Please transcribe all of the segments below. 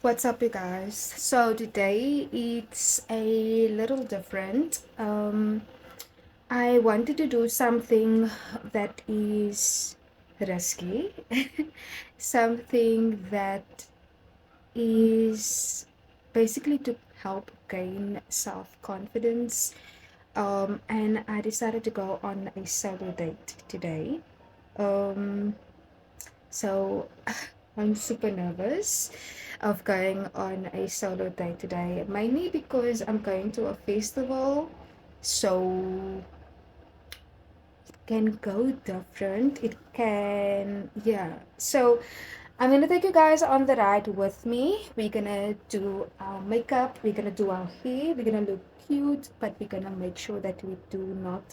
What's up, you guys? So today it's a little different. I wanted to do something that is risky, something that is basically to help gain self-confidence. And I decided to go on a solo date today. Um, so I'm super nervous of going on a solo date today, mainly because I'm going to a festival. So it can go different. It can, yeah. So I'm gonna take you guys on the ride with me. We're gonna do our makeup, we're gonna do our hair, we're gonna look cute, but we're gonna make sure that we do not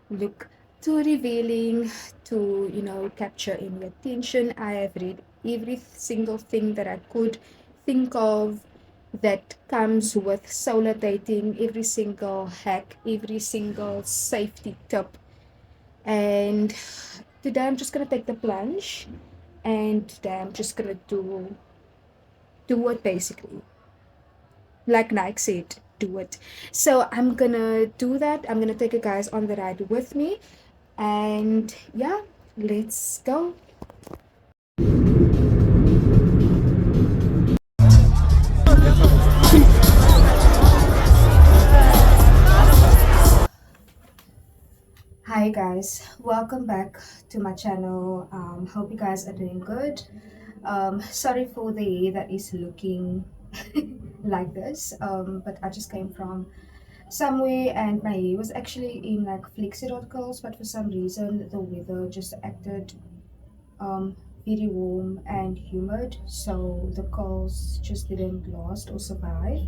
look too revealing to, capture any attention. I have read every single thing that I could think of that comes with solo dating, every single hack, every single safety tip. And today I'm just gonna take the plunge, and today I'm just gonna do it basically. Like Nike said, do it. So I'm gonna do that. I'm gonna take you guys on the ride with me. And yeah, let's go. Hi guys, welcome back to my channel. Hope you guys are doing good. Sorry for the hair that is looking like this. But I just came from somewhere and my hair was actually in like flexi curls, but for some reason the weather just acted um very warm and humid, so the curls just didn't last or survive.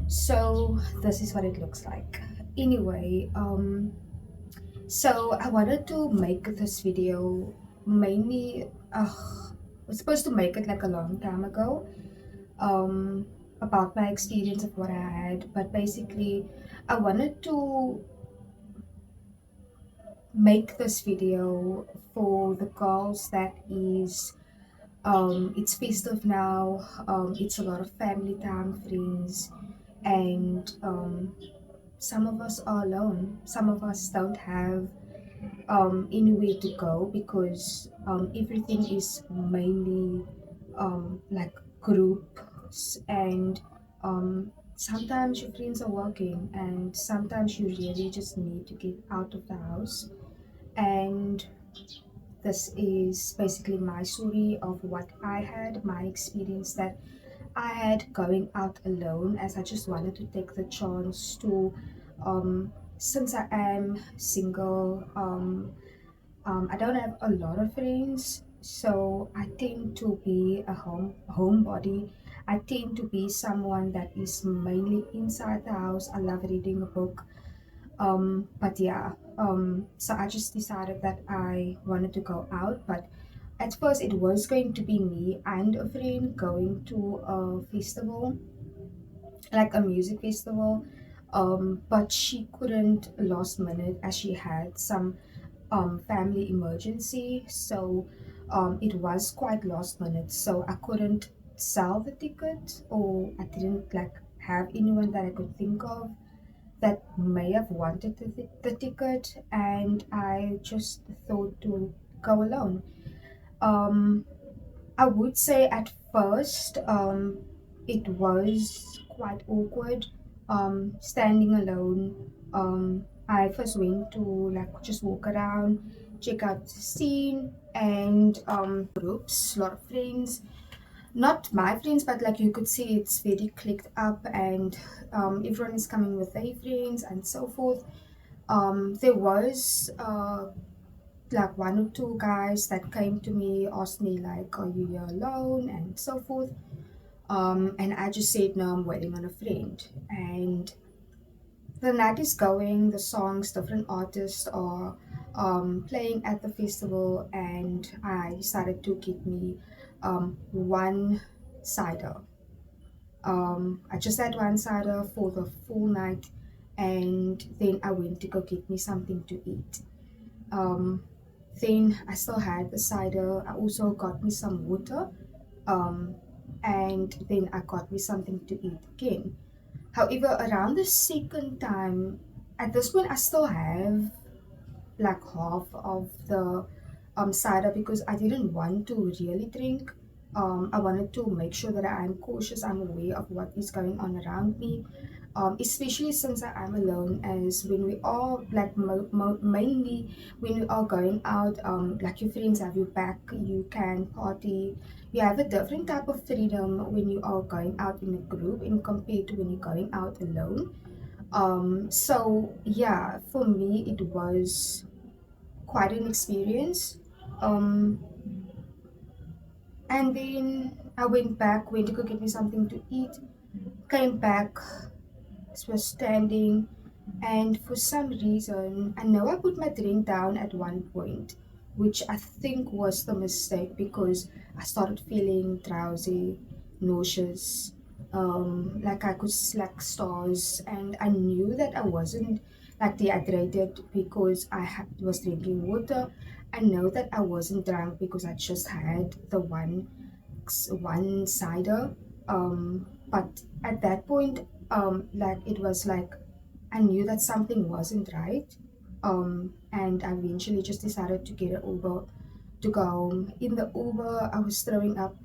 So this is what it looks like. Anyway, so I wanted to make this video mainly. I was supposed to make it like a long time ago. About my experience of what I had, but basically, I wanted to make this video for the girls that is. It's festive now. It's a lot of family time, friends, and some of us are alone. Some of us don't have anywhere to go because everything is mainly like groups, and sometimes your friends are working and sometimes you really just need to get out of the house. And this is basically my story of what I had, my experience that I had going out alone, as I just wanted to take the chance to since I am single. I don't have a lot of friends, so I tend to be a homebody. I tend to be someone that is mainly inside the house. I love reading a book. But yeah, so I just decided that I wanted to go out. But at first, it was going to be me and a friend going to a festival, like a music festival. But she couldn't last minute as she had some family emergency. So it was quite last minute. So I couldn't sell the ticket, or I didn't like have anyone that I could think of that may have wanted the ticket, and I just thought to go alone. Um, I would say at first, it was quite awkward, standing alone. I first went to like just walk around, check out the scene, and groups, a lot of friends. Not my friends, but like you could see, it's very clicked up, and everyone is coming with their friends and so forth. There was like one or two guys that came to me, asked me like, "Are you here alone?" and so forth. And I just said, "No, I'm waiting on a friend." And the night is going, the songs, different artists are playing at the festival, and I decided to get me one cider. I just had one cider for the full night, and then I went to go get me something to eat. Um, Then I still had the cider. I also got me some water, um, and then I got me something to eat again. However, around the second time, at this point, I still have like half of the cider because I didn't want to really drink. I wanted to make sure that I'm cautious, I'm aware of what is going on around me, especially since I am alone. As when we are like mainly when we are going out, like your friends have your back, you can party. You have a different type of freedom when you are going out in a group, in compared to when you're going out alone. So yeah, for me it was quite an experience. Um, and then I went back, went to go get me something to eat, came back, was standing, and for some reason, I know I put my drink down at one point, which I think was the mistake because I started feeling drowsy, nauseous, like I could slack stars, and I knew that I wasn't like dehydrated because was drinking water. I know that I wasn't drunk because I just had the one cider. But at that point, like it was like I knew that something wasn't right. And I eventually just decided to get an Uber to go home. In the Uber, I was throwing up.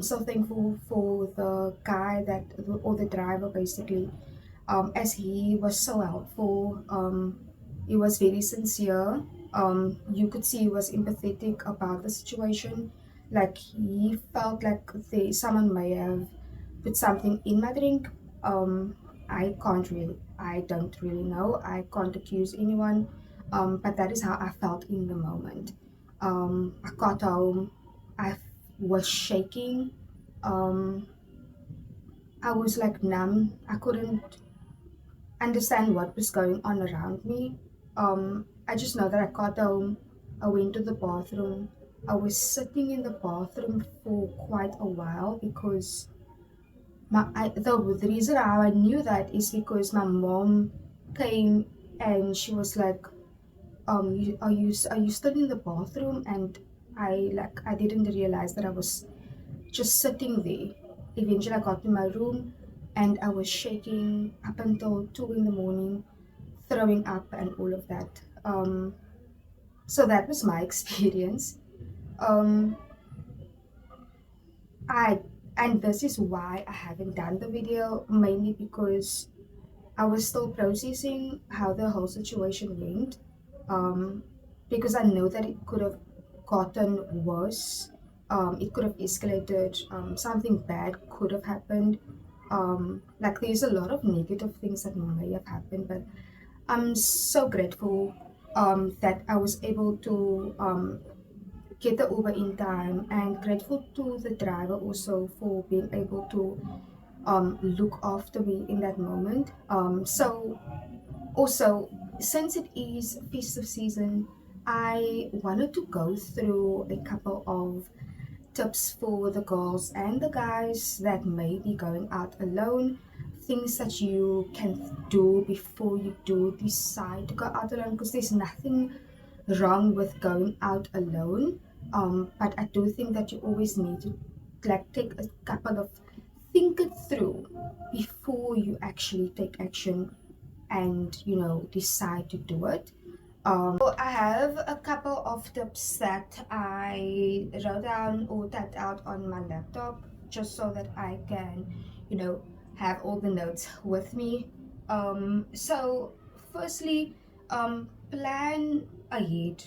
So thankful for the guy that, or the driver basically, as he was so helpful. He was very sincere. You could see he was empathetic about the situation. Like he felt like someone may have put something in my drink. Um, I don't really know. I can't accuse anyone. But that is how I felt in the moment. I got home. I was shaking. Um, I was like numb. I couldn't understand what was going on around me. I just know that I got home, I went to the bathroom. I was sitting in the bathroom for quite a while because the reason how I knew that is because my mom came and she was like, are you still in the bathroom? And I didn't realize that I was just sitting there. Eventually, I got to my room and I was shaking up until 2 in the morning, throwing up and all of that. So that was my experience. Um, I and this is why I haven't done the video, mainly because I was still processing how the whole situation went. Um, because I know that it could have gotten worse. It could have escalated. Something bad could have happened. Like there's a lot of negative things that may have happened, but I'm so grateful that I was able to get the Uber in time, and grateful to the driver also for being able to look after me in that moment. So also, since it is festive season, I wanted to go through a couple of tips for the girls and the guys that may be going out alone, things that you can do before you do decide to go out alone, because there's nothing wrong with going out alone. But I do think that you always need to like take a couple of think it through before you actually take action and decide to do it. So I have a couple of tips that I wrote down or typed out on my laptop just so that I can, you know, have all the notes with me. So firstly, plan ahead.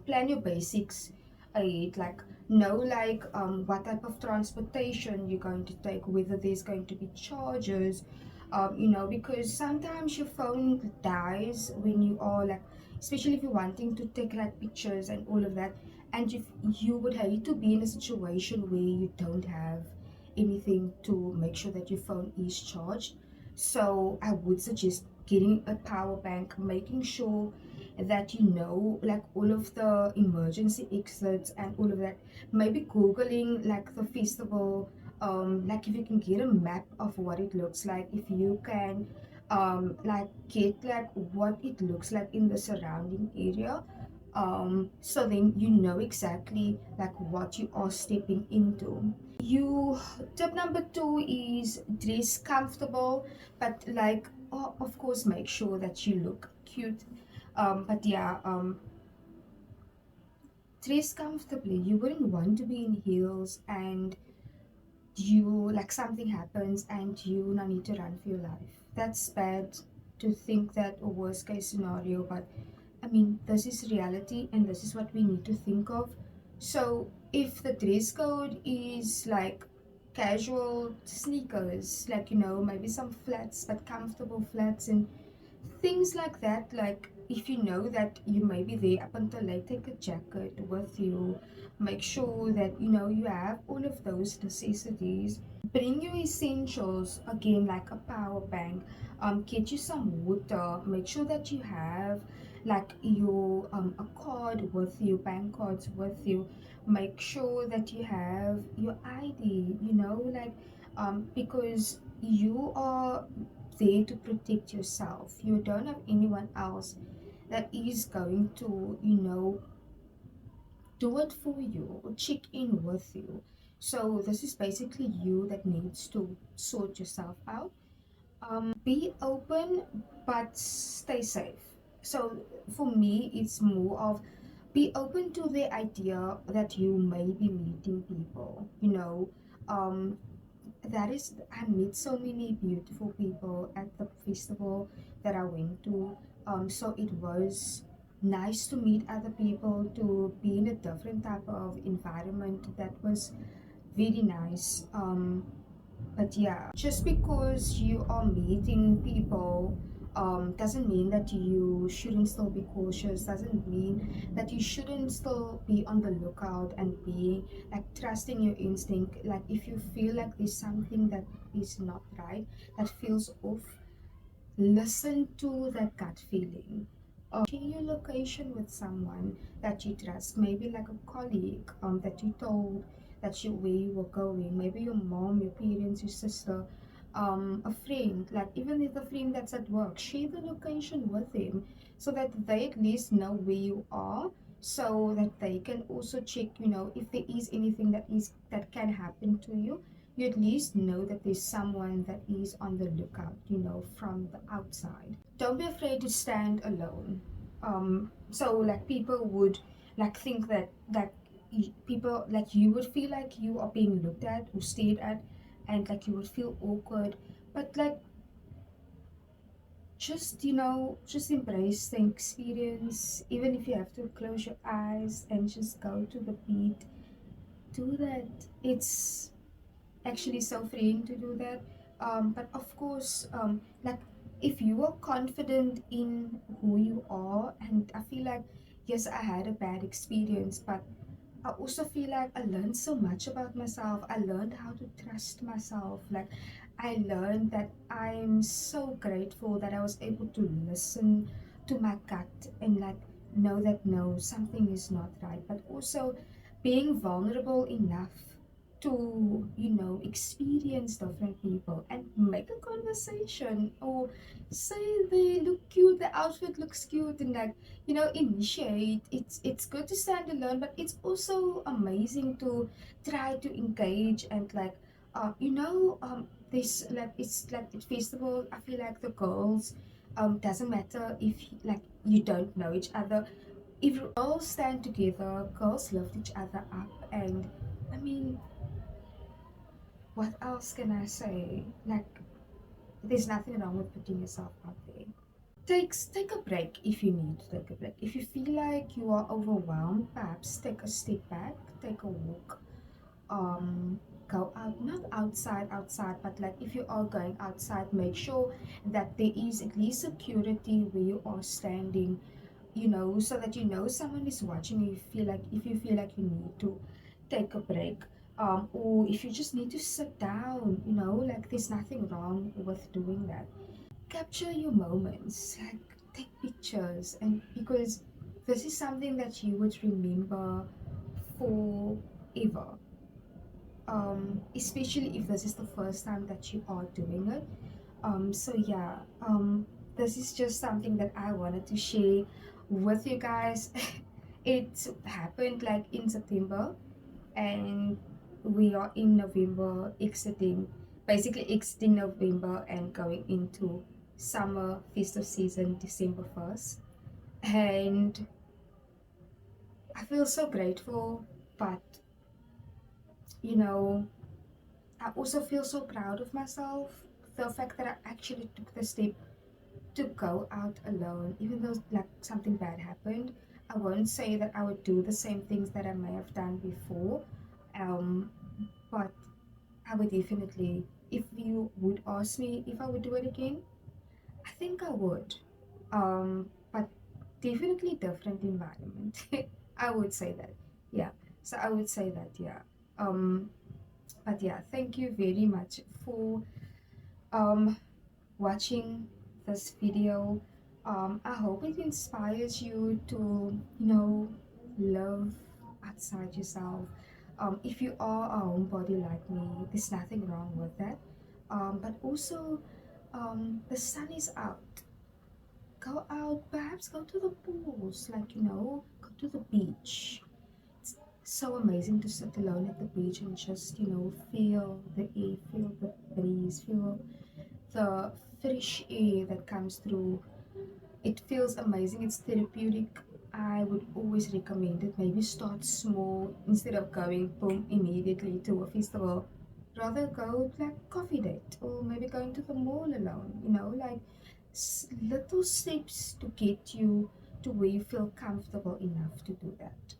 Plan your basics ahead. Like know what type of transportation you're going to take, whether there's going to be charges, because sometimes your phone dies when you are like, especially if you're wanting to take like pictures and all of that, and if you would hate to be in a situation where you don't have anything to make sure that your phone is charged. So I would suggest getting a power bank, making sure that like all of the emergency exits and all of that. Maybe googling like the festival, like if you can get a map of what it looks like, if you can like get like what it looks like in the surrounding area. So then you know exactly like what you are stepping into. You Tip number two is dress comfortable, but like, of course, make sure that you look cute. But yeah, dress comfortably. You wouldn't want to be in heels and you like something happens and you now need to run for your life. That's bad to think that a worst case scenario, but I mean, this is reality and this is what we need to think of. So, if the dress code is like casual sneakers, like maybe some flats, but comfortable flats and things like that, like if you know that you may be there up until late, take a jacket with you. Make sure that you have all of those necessities. Bring your essentials again, like a power bank. Get you some water. Make sure that you have like your a card with you, bank cards with you. Make sure that you have your ID. Like because you are there to protect yourself. You don't have anyone else that is going to do it for you or check in with you. So this is basically you that needs to sort yourself out. Be open but stay safe. So for me, it's more of be open to the idea that you may be meeting people. Um, that is, I met so many beautiful people at the festival that I went to. So it was nice to meet other people, to be in a different type of environment. That was very nice. But yeah, just because you are meeting people doesn't mean that you shouldn't still be cautious, doesn't mean that you shouldn't still be on the lookout and be like trusting your instinct. Like if you feel like there's something that is not right, that feels off, listen to that gut feeling. Share your location with someone that you trust, maybe like a colleague that you told that you where you were going, maybe your mom, your parents, your sister, a friend, like even if the friend that's at work, share the location with them so that they at least know where you are, so that they can also check, if there is anything that can happen to you. You at least know that there's someone that is on the lookout, from the outside. Don't be afraid to stand alone. So like people would like think that people like you would feel like you are being looked at or stared at, and like you would feel awkward. But like just embrace the experience, even if you have to close your eyes and just go to the beat. Do that. It's actually so freeing to do that. But of course, like if you are confident in who you are, and I feel like yes, I had a bad experience, but I also feel like I learned so much about myself. I learned how to trust myself. Like I learned that I'm so grateful that I was able to listen to my gut and like know that no, something is not right. But also being vulnerable enough to experience different people and make a conversation, or say they look cute, the outfit looks cute, and like initiate. It's good to stand alone, but it's also amazing to try to engage and like this like it's like at festival. I feel like the girls doesn't matter if like you don't know each other. If girls stand together, girls lift each other up. And I mean, what else can I say? Like, there's nothing wrong with putting yourself out there. Take a break if you need to take a break. If you feel like you are overwhelmed, perhaps take a step back, take a walk, go out, not outside, but like if you are going outside, make sure that there is at least security where you are standing, so that someone is watching you. If you feel like you need to take a break, or if you just need to sit down, like there's nothing wrong with doing that. Capture your moments, like take pictures, and because this is something that you would remember forever, especially if this is the first time that you are doing it. So yeah, this is just something that I wanted to share with you guys. It happened like in September, and we are in November, exiting November and going into summer festive season, December 1st. And I feel so grateful, but you know, I also feel so proud of myself. The fact that I actually took the step to go out alone, even though like something bad happened. I won't say that I would do the same things that I may have done before, um, but I would definitely, if you would ask me if I would do it again, I think I would. But definitely different environment. I would say that. Yeah. So I would say that, yeah. Um, but yeah, thank you very much for um watching this video. I hope it inspires you to, live outside yourself. If you are a homebody like me, there's nothing wrong with that. But also, the sun is out. Go out, perhaps go to the pools, like, go to the beach. It's so amazing to sit alone at the beach and just, feel the air, feel the breeze, feel the fresh air that comes through. It feels amazing. It's therapeutic. I would always recommend it. Maybe start small instead of going boom immediately to a festival. Rather go like coffee date or maybe going to the mall alone. Like little steps to get you to where you feel comfortable enough to do that.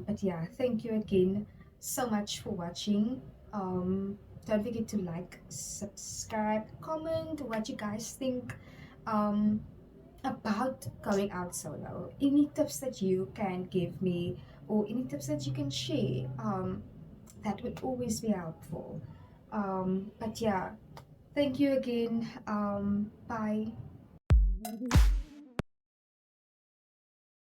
But yeah, thank you again so much for watching. Don't forget to like, subscribe, comment what you guys think. Um, about going out solo. Any tips that you can give me or any tips that you can share, that would always be helpful. But yeah, thank you again. Bye.